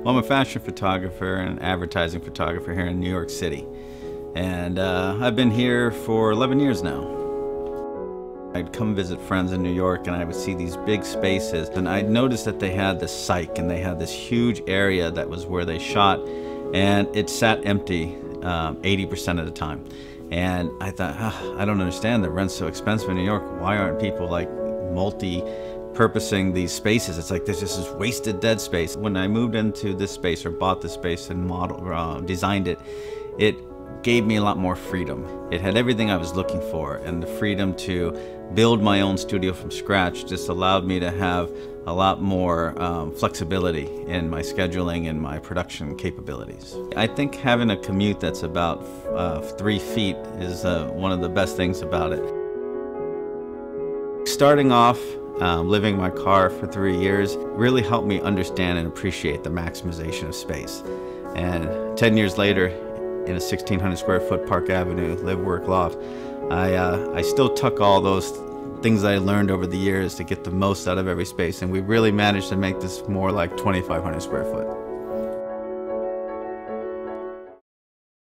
Well, I'm a fashion photographer and advertising photographer here in New York City. And I've been here for 11 years now. I'd come visit friends in New York and I would see these big spaces, and I'd noticed that they had this cyc and they had this huge area that was where they shot, and it sat empty 80% of the time. And I thought, I don't understand, the rent's so expensive in New York. Why aren't people like multi-purposing these spaces? It's like there's just this wasted dead space. When I moved into this space or bought this space and designed it, it gave me a lot more freedom. It had everything I was looking for, and the freedom to build my own studio from scratch just allowed me to have a lot more flexibility in my scheduling and my production capabilities. I think having a commute that's about 3 feet is one of the best things about it. Starting off living in my car for 3 years really helped me understand and appreciate the maximization of space. And 10 years later, in a 1,600 square foot Park Avenue live work loft, I still tuck all those things that I learned over the years to get the most out of every space, and we really managed to make this more like 2,500 square foot.